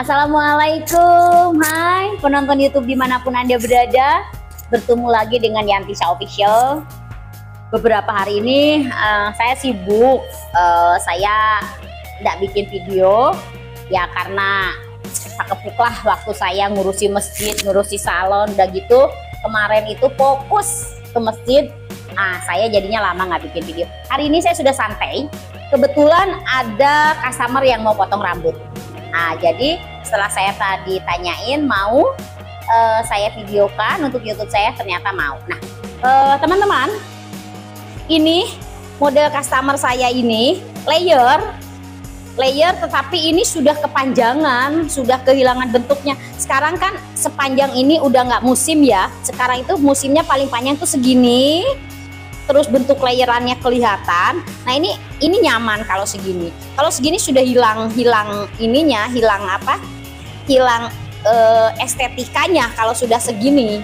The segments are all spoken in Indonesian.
Assalamualaikum, hai penonton YouTube dimanapun Anda berada. Bertemu lagi dengan Yantisha Official. Beberapa hari ini saya sibuk, saya tidak bikin video ya karena kepuklah waktu saya ngurusi masjid, ngurusi salon, udah gitu kemarin itu fokus ke masjid. Saya jadinya lama nggak bikin video. Hari ini saya sudah santai, kebetulan ada customer yang mau potong rambut. Jadi setelah saya tadi tanyain mau saya videokan untuk YouTube saya, ternyata mau. Nah teman-teman, ini model customer saya ini layer tetapi ini sudah kepanjangan, sudah kehilangan bentuknya. Sekarang kan sepanjang ini udah nggak musim ya, sekarang itu musimnya paling panjang tuh segini, terus bentuk layerannya kelihatan. Nah ini nyaman kalau segini. Kalau segini sudah hilang ininya, hilang estetikanya kalau sudah segini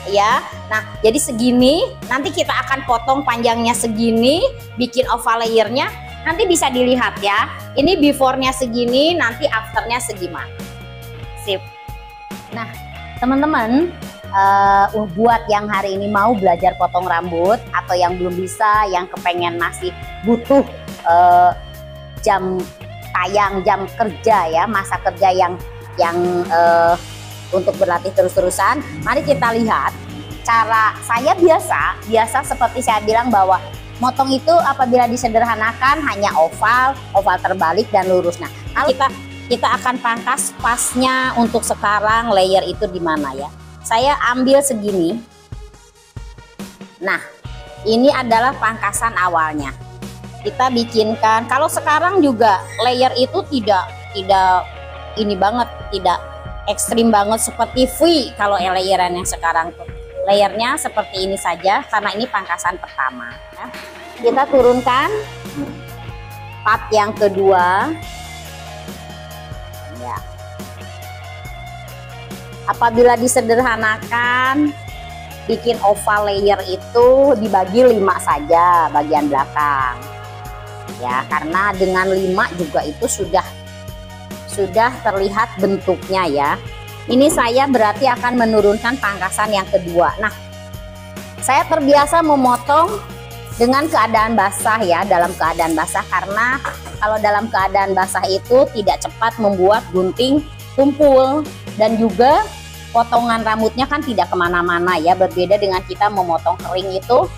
ya. Nah jadi segini nanti kita akan potong panjangnya segini, bikin oval layernya, nanti bisa dilihat ya. Ini before-nya segini, nanti after-nya segimana. Sip. Nah teman-teman, buat yang hari ini mau belajar potong rambut atau yang belum bisa, yang kepengen masih butuh jam tayang, jam kerja ya, masa kerja yang untuk berlatih terus-terusan, mari kita lihat cara saya biasa seperti saya bilang bahwa motong itu apabila disederhanakan hanya oval terbalik dan lurus. Nah kalau kita akan pangkas pasnya untuk sekarang layer itu di mana ya. Saya ambil segini. Nah, ini adalah pangkasan awalnya. Kita bikinkan. Kalau sekarang juga layer itu tidak ini banget, tidak ekstrim banget seperti V. Kalau layeran yang sekarang tuh, layernya seperti ini saja karena ini pangkasan pertama. Ya. Kita turunkan part yang kedua. Ya. Apabila disederhanakan, bikin oval layer itu dibagi 5 saja bagian belakang ya, karena dengan 5 juga itu sudah terlihat bentuknya ya. Ini saya berarti akan menurunkan pangkasan yang kedua. Nah saya terbiasa memotong dengan keadaan basah ya, dalam keadaan basah, karena kalau dalam keadaan basah itu tidak cepat membuat gunting tumpul, dan juga potongan rambutnya kan tidak kemana-mana ya, berbeda dengan kita memotong kering itu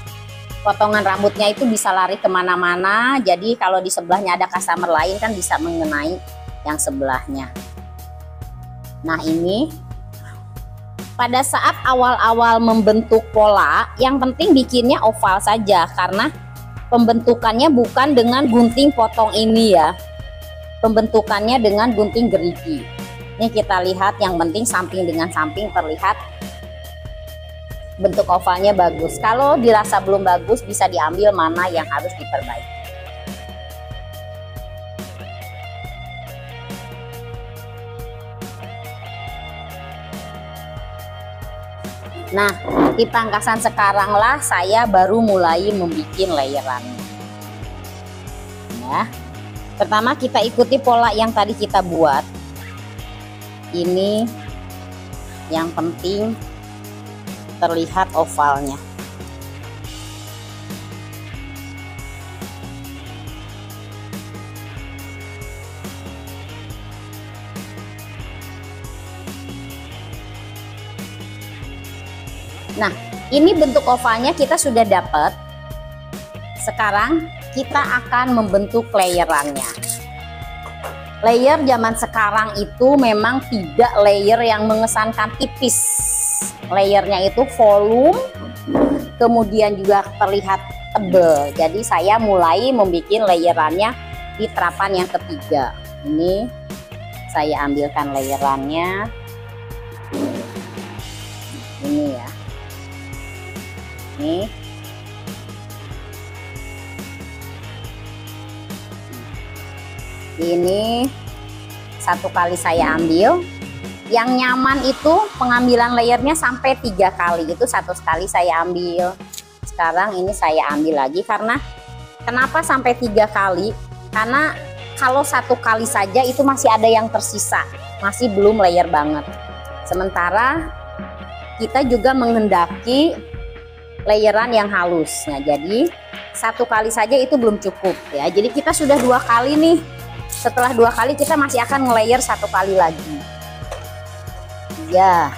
potongan rambutnya itu bisa lari kemana-mana. Jadi kalau di sebelahnya ada customer lain kan bisa mengenai yang sebelahnya. Nah ini pada saat awal-awal membentuk pola, yang penting bikinnya oval saja karena pembentukannya bukan dengan gunting potong ini ya, pembentukannya dengan gunting gerigi. Ini kita lihat, yang penting samping dengan samping terlihat bentuk ovalnya bagus. Kalau dirasa belum bagus bisa diambil mana yang harus diperbaiki. Nah di pangkasan sekarang lah saya baru mulai membuat layerannya ya. Pertama kita ikuti pola yang tadi kita buat. Ini yang penting terlihat ovalnya. Nah ini bentuk ovalnya kita sudah dapat. Sekarang kita akan membentuk layerannya. Layer zaman sekarang itu memang tidak layer yang mengesankan tipis. Layernya itu volume, kemudian juga terlihat tebal. Jadi saya mulai membuat layerannya di terapan yang ketiga. Ini saya ambilkan layerannya. Ini ya. Ini. Ini satu kali saya ambil. Yang nyaman itu pengambilan layernya sampai 3 kali, itu satu kali saya ambil. Sekarang ini saya ambil lagi, karena kenapa sampai 3 kali? Karena kalau 1 kali saja itu masih ada yang tersisa. masih belum layer banget. Sementara kita juga menghendaki layeran yang halus. Nah, jadi satu kali saja itu belum cukup ya. Jadi kita sudah 2 kali nih. Setelah 2 kali kita masih akan nge-layer 1 kali lagi. Ya,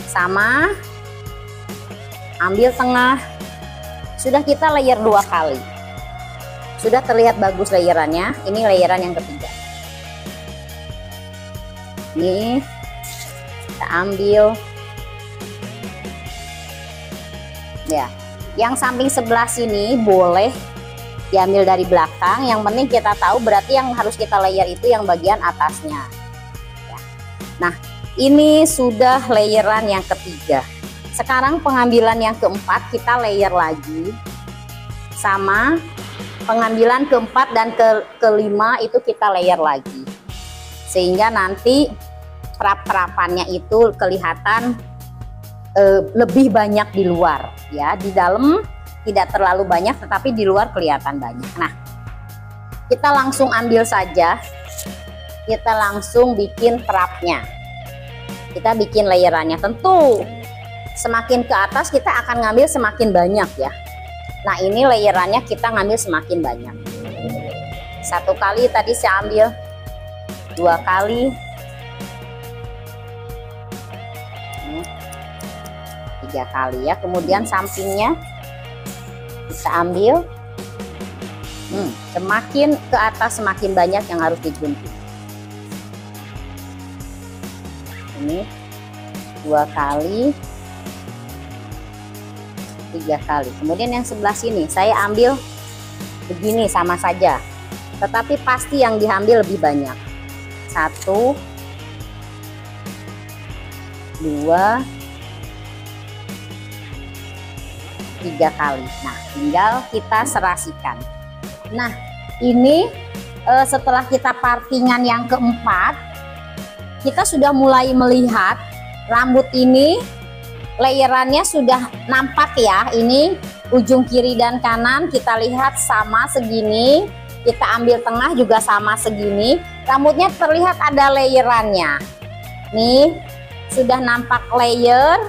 sama. Ambil tengah. Sudah kita layer 2 kali. Sudah terlihat bagus layerannya. Ini layeran yang ketiga. Nih, kita ambil. Ya, yang samping sebelah sini boleh diambil dari belakang. Yang penting kita tahu berarti yang harus kita layer itu yang bagian atasnya. Ya. Nah, ini sudah layeran yang ketiga. Sekarang pengambilan yang keempat kita layer lagi. Sama pengambilan keempat dan kelima itu kita layer lagi. Sehingga nanti perap-perapannya itu kelihatan lebih banyak di luar ya. Di dalam tidak terlalu banyak, tetapi di luar kelihatan banyak. Nah, kita langsung ambil saja. Kita langsung bikin perapnya. Kita bikin layerannya. Tentu semakin ke atas kita akan ngambil semakin banyak ya. Nah, ini layerannya kita ngambil semakin banyak. 1 kali tadi saya ambil, 2 kali, 3 kali ya. Kemudian sampingnya kita ambil. Semakin ke atas semakin banyak yang harus digunting. Ini 2 kali, 3 kali. Kemudian yang sebelah sini saya ambil begini sama saja, tetapi pasti yang diambil lebih banyak. 1, 2, 3 kali. Nah, tinggal kita serasikan. Nah, ini setelah kita partingan yang keempat, kita sudah mulai melihat rambut ini layerannya sudah nampak ya. Ini ujung kiri dan kanan kita lihat sama segini. Kita ambil tengah juga sama segini. Rambutnya terlihat ada layerannya. Nih, sudah nampak layer.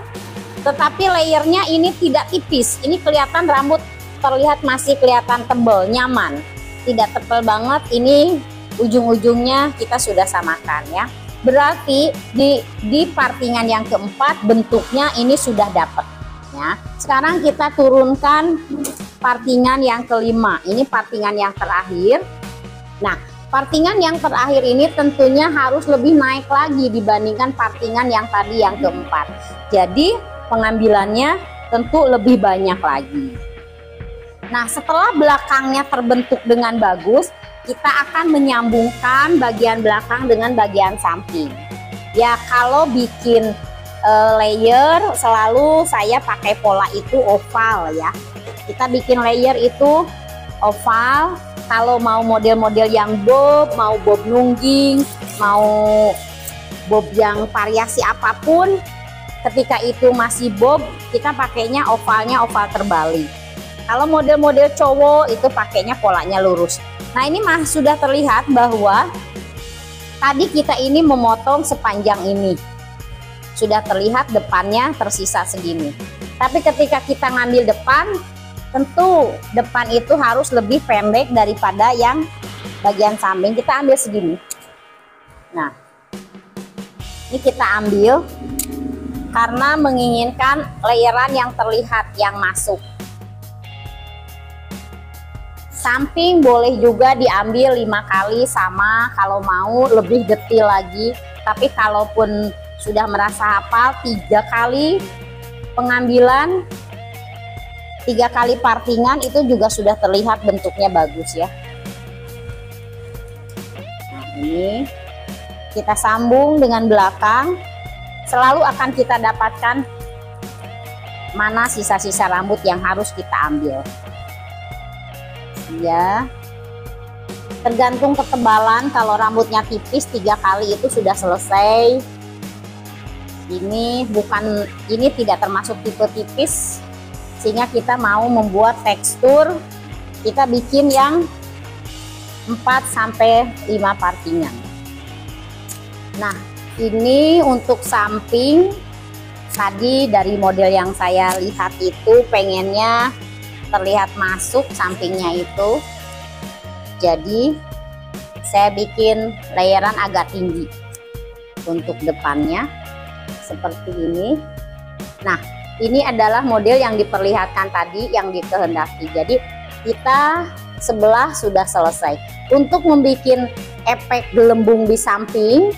Tetapi layernya ini tidak tipis. Ini kelihatan rambut terlihat masih kelihatan tebal, nyaman. Tidak tebal banget. Ini ujung-ujungnya kita sudah samakan ya. Berarti di partingan yang keempat bentuknya ini sudah dapat ya. Sekarang kita turunkan partingan yang kelima. Ini partingan yang terakhir. Nah, partingan yang terakhir ini tentunya harus lebih naik lagi dibandingkan partingan yang tadi yang keempat. Jadi pengambilannya tentu lebih banyak lagi. Nah, setelah belakangnya terbentuk dengan bagus, kita akan menyambungkan bagian belakang dengan bagian samping. Ya, kalau bikin layer selalu saya pakai pola itu oval ya. Kita bikin layer itu oval. Kalau mau model-model yang bob, mau bob nungging, mau bob yang variasi apapun, ketika itu masih bob, kita pakainya ovalnya oval terbalik. Kalau model-model cowok itu pakainya polanya lurus. Nah, ini sudah terlihat bahwa tadi kita ini memotong sepanjang ini. Sudah terlihat depannya tersisa segini. Tapi ketika kita ngambil depan, tentu depan itu harus lebih pendek daripada yang bagian samping. Kita ambil segini. Nah, ini kita ambil karena menginginkan layeran yang terlihat, yang masuk. Samping boleh juga diambil 5 kali sama, kalau mau lebih detail lagi. Tapi kalaupun sudah merasa hafal, 3 kali pengambilan, 3 kali partingan itu juga sudah terlihat bentuknya bagus ya. Nah, ini kita sambung dengan belakang. Selalu akan kita dapatkan mana sisa-sisa rambut yang harus kita ambil. Ya, tergantung ketebalan. Kalau rambutnya tipis 3 kali itu sudah selesai. Ini tidak termasuk tipe tipis, sehingga kita mau membuat tekstur, kita bikin yang 4 sampai 5 partingan. Nah, ini untuk samping tadi dari model yang saya lihat itu pengennya terlihat masuk sampingnya itu. Jadi saya bikin layeran agak tinggi untuk depannya seperti ini. Nah, ini adalah model yang diperlihatkan tadi yang dikehendaki. Jadi kita sebelah sudah selesai. Untuk membuat efek gelembung di samping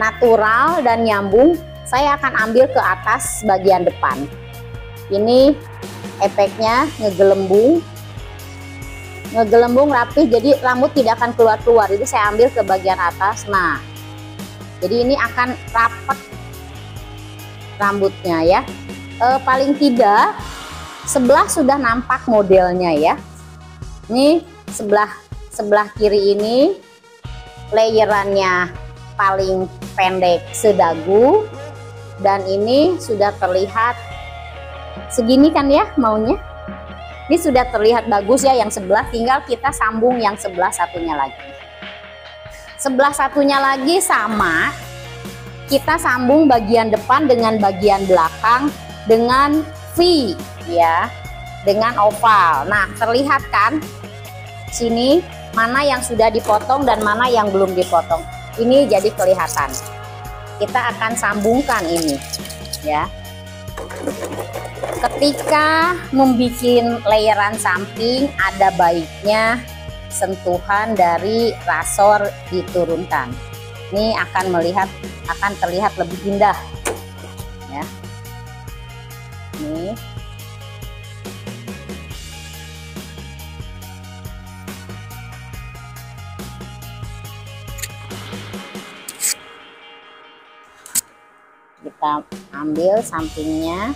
natural dan nyambung, saya akan ambil ke atas bagian depan. Ini efeknya ngegelembung rapi, jadi rambut tidak akan keluar-keluar. Jadi saya ambil ke bagian atas. Nah, jadi ini akan rapat rambutnya ya. Paling tidak sebelah sudah nampak modelnya ya. Ini sebelah kiri ini layerannya paling pendek sedagu, dan ini sudah terlihat segini kan ya maunya. Ini sudah terlihat bagus ya yang sebelah, tinggal kita sambung yang sebelah satunya lagi. Sebelah satunya lagi sama, kita sambung bagian depan dengan bagian belakang dengan V ya, dengan oval. Nah, terlihat kan sini mana yang sudah dipotong dan mana yang belum dipotong. Ini jadi kelihatan. Kita akan sambungkan ini ya. Ketika membuat layeran samping, ada baiknya sentuhan dari rasor diturunkan. Ini akan terlihat lebih indah ya. Ini kita ambil sampingnya.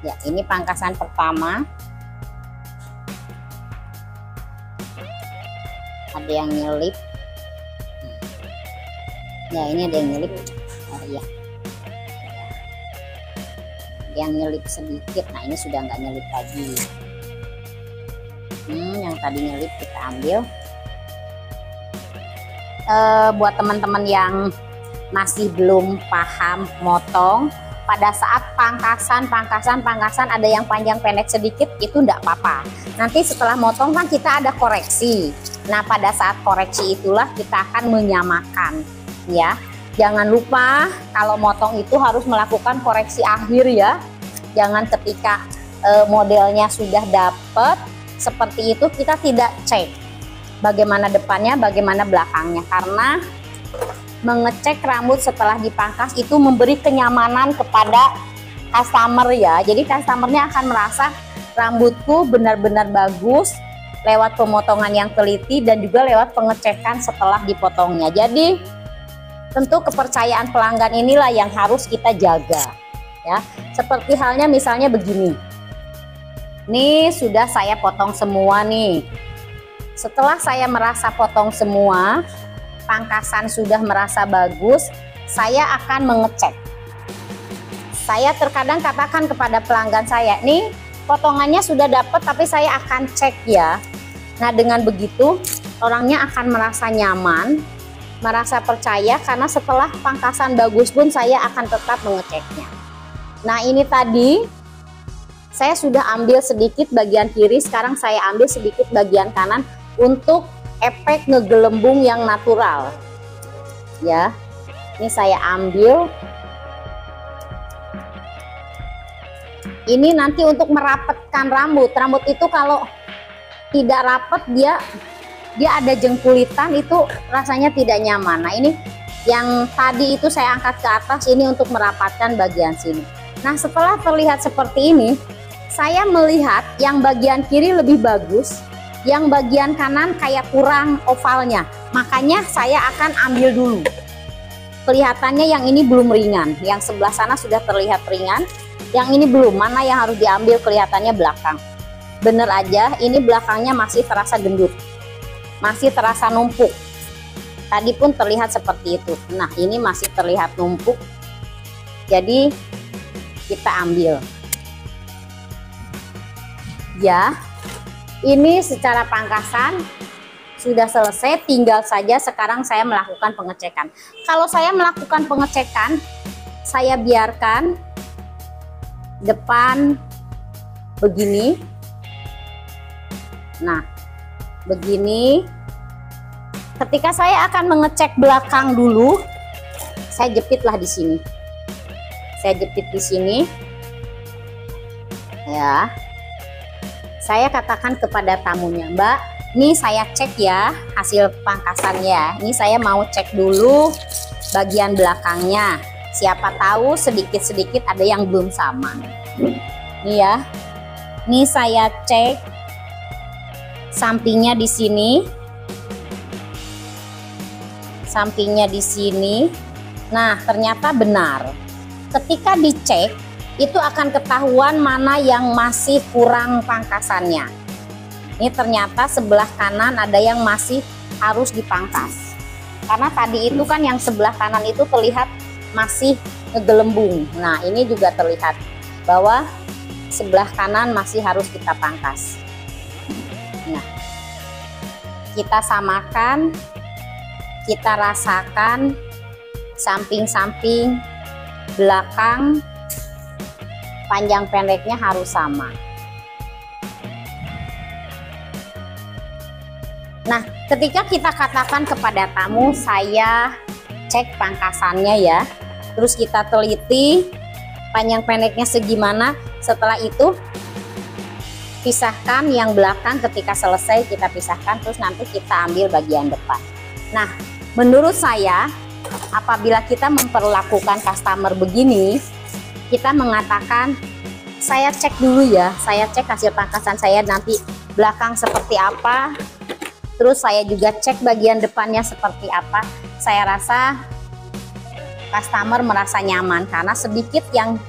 Ya, ini pangkasan pertama. Ada yang nyelip. Ya, ini ada yang nyelip. Oh iya. Yang nyelip sedikit. Nah, ini sudah nggak nyelip lagi. Yang tadi nyelip kita ambil. Buat teman-teman yang masih belum paham motong, pada saat pangkasan ada yang panjang pendek sedikit, itu enggak apa-apa. Nanti setelah motong kan kita ada koreksi. Nah, pada saat koreksi itulah kita akan menyamakan ya. Jangan lupa kalau motong itu harus melakukan koreksi akhir ya. Jangan ketika modelnya sudah dapet seperti itu kita tidak cek bagaimana depannya, bagaimana belakangnya, karena mengecek rambut setelah dipangkas itu memberi kenyamanan kepada customer ya. Jadi customernya akan merasa rambutku benar-benar bagus lewat pemotongan yang teliti dan juga lewat pengecekan setelah dipotongnya. Jadi tentu kepercayaan pelanggan inilah yang harus kita jaga ya. Seperti halnya misalnya begini. Ini sudah saya potong semua nih. Setelah saya merasa potong semua, pangkasan sudah merasa bagus, saya akan mengecek. Saya terkadang katakan kepada pelanggan saya, nih potongannya sudah dapat tapi saya akan cek ya. Nah, dengan begitu orangnya akan merasa nyaman, merasa percaya, karena setelah pangkasan bagus pun saya akan tetap mengeceknya. Nah, ini tadi saya sudah ambil sedikit bagian kiri, sekarang saya ambil sedikit bagian kanan untuk efek ngegelembung yang natural ya. Ini saya ambil, ini nanti untuk merapatkan rambut itu kalau tidak rapat dia ada jengkulitan, itu rasanya tidak nyaman. Nah, ini yang tadi itu saya angkat ke atas, ini untuk merapatkan bagian sini. Nah, setelah terlihat seperti ini, saya melihat yang bagian kiri lebih bagus, yang bagian kanan kayak kurang ovalnya, makanya saya akan ambil dulu. Kelihatannya yang ini belum ringan, yang sebelah sana sudah terlihat ringan, yang ini belum. Mana yang harus diambil kelihatannya belakang. Bener aja, ini belakangnya masih terasa gendut, masih terasa numpuk. Tadi pun terlihat seperti itu. Nah, ini masih terlihat numpuk, jadi kita ambil ya. Ini secara pangkasan sudah selesai, tinggal saja sekarang saya melakukan pengecekan. Kalau saya melakukan pengecekan, saya biarkan depan begini. Nah, begini. Ketika saya akan mengecek belakang dulu, saya jepitlah di sini. Saya jepit di sini. Ya. Saya katakan kepada tamunya, Mbak, ini saya cek ya hasil pangkasannya. Ini saya mau cek dulu bagian belakangnya. Siapa tahu sedikit-sedikit ada yang belum sama. Nih ya. Ini saya cek sampingnya di sini. Sampingnya di sini. Nah, ternyata benar. Ketika dicek, itu akan ketahuan mana yang masih kurang pangkasannya. Ini ternyata sebelah kanan ada yang masih harus dipangkas. Karena tadi itu kan yang sebelah kanan itu terlihat masih ngegelembung. Nah, ini juga terlihat bahwa sebelah kanan masih harus kita pangkas. Nah, kita samakan, kita rasakan samping-samping, belakang, panjang pendeknya harus sama. Nah, ketika kita katakan kepada tamu, saya cek pangkasannya ya, terus kita teliti panjang pendeknya segimana. Setelah itu pisahkan yang belakang, ketika selesai kita pisahkan, terus nanti kita ambil bagian depan. Nah, menurut saya apabila kita memperlakukan customer begini, kita mengatakan, saya cek dulu ya, saya cek hasil pangkasan saya nanti belakang seperti apa, terus saya juga cek bagian depannya seperti apa. Saya rasa customer merasa nyaman karena sedikit yang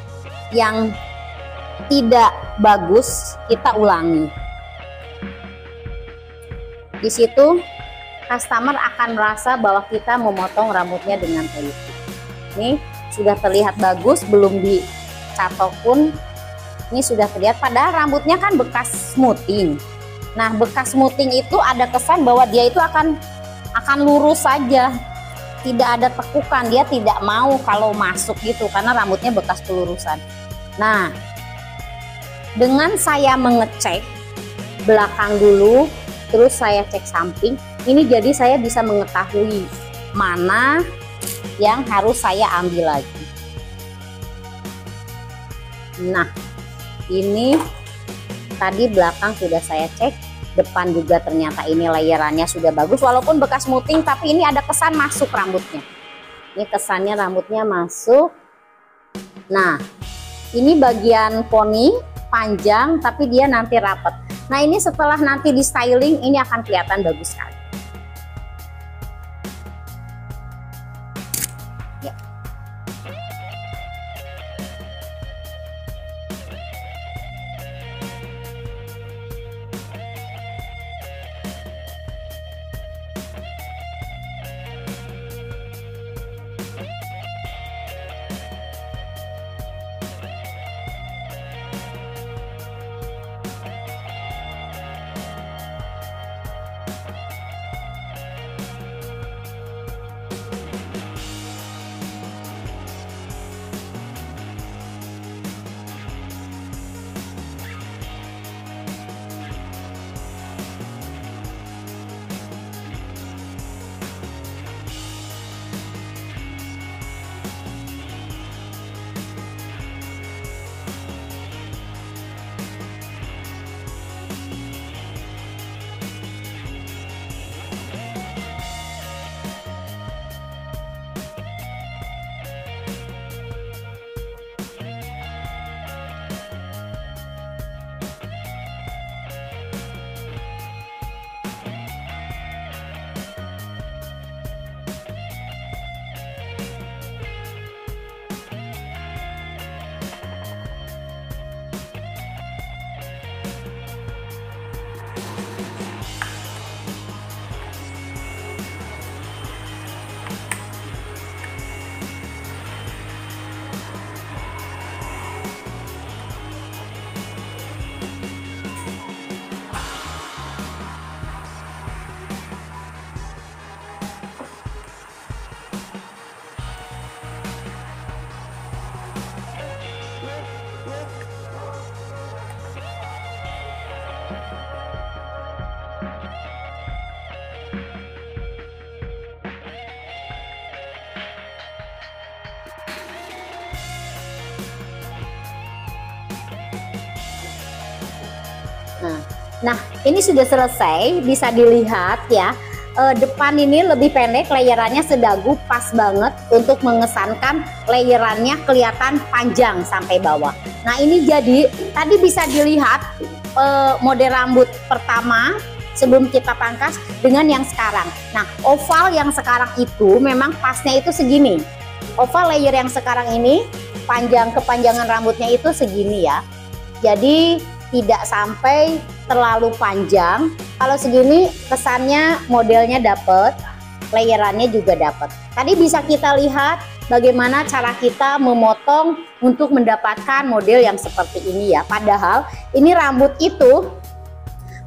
tidak bagus kita ulangi. Di situ customer akan merasa bahwa kita memotong rambutnya dengan teliti. Nih sudah terlihat bagus, belum dicatok pun ini sudah terlihat, padahal rambutnya kan bekas smoothing. Nah, bekas smoothing itu ada kesan bahwa dia itu akan lurus saja, tidak ada tekukan, dia tidak mau kalau masuk gitu karena rambutnya bekas kelurusan. Nah, dengan saya mengecek belakang dulu, terus saya cek samping, ini jadi saya bisa mengetahui mana yang harus saya ambil lagi. Nah, ini tadi belakang sudah saya cek, depan juga ternyata ini layerannya sudah bagus, walaupun bekas smoothing tapi ini ada kesan masuk rambutnya. Ini kesannya rambutnya masuk. Nah, ini bagian poni panjang tapi dia nanti rapet. Nah, ini setelah nanti di styling ini akan kelihatan bagus sekali. Ya. Nah, ini sudah selesai, bisa dilihat ya. Depan ini lebih pendek, layerannya sedagu, pas banget untuk mengesankan layerannya kelihatan panjang sampai bawah. Nah, ini jadi tadi bisa dilihat model rambut pertama sebelum kita pangkas dengan yang sekarang. Nah, oval yang sekarang itu memang pasnya itu segini. Oval layer yang sekarang ini kepanjangan rambutnya itu segini ya. Jadi tidak sampai terlalu panjang. Kalau segini kesannya modelnya dapet, layerannya juga dapet. Tadi bisa kita lihat bagaimana cara kita memotong untuk mendapatkan model yang seperti ini ya. Padahal ini rambut itu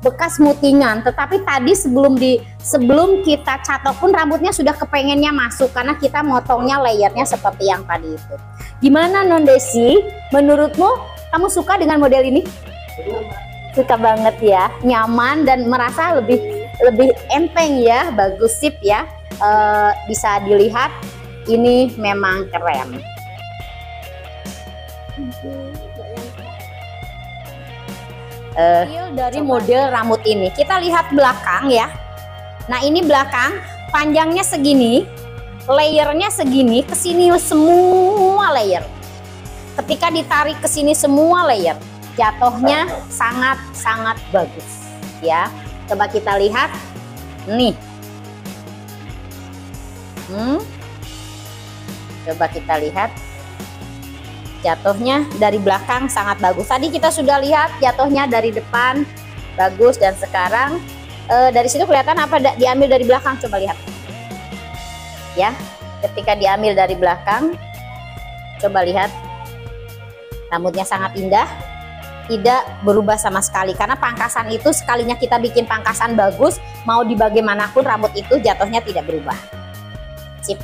bekas mutingan, tetapi tadi sebelum kita catok pun rambutnya sudah kepengennya masuk karena kita motongnya layernya seperti yang tadi itu. Gimana Non Desi? Menurutmu kamu suka dengan model ini? Suka banget ya, nyaman dan merasa lebih enteng ya, bagus sip ya. Bisa dilihat ini memang keren. Dari model rambut ini kita lihat belakang ya. Nah, ini belakang panjangnya segini, layernya segini, kesini semua layer. Ketika ditarik ke sini semua layer, jatuhnya sangat bagus ya. Coba kita lihat nih. Coba kita lihat jatuhnya dari belakang sangat bagus. Tadi kita sudah lihat jatuhnya dari depan bagus, dan sekarang dari situ kelihatan apa diambil dari belakang. Coba lihat ya, ketika diambil dari belakang, coba lihat rambutnya sangat indah, tidak berubah sama sekali. Karena pangkasan itu sekalinya kita bikin pangkasan bagus, mau di bagaimanapun rambut itu jatuhnya tidak berubah. Sip.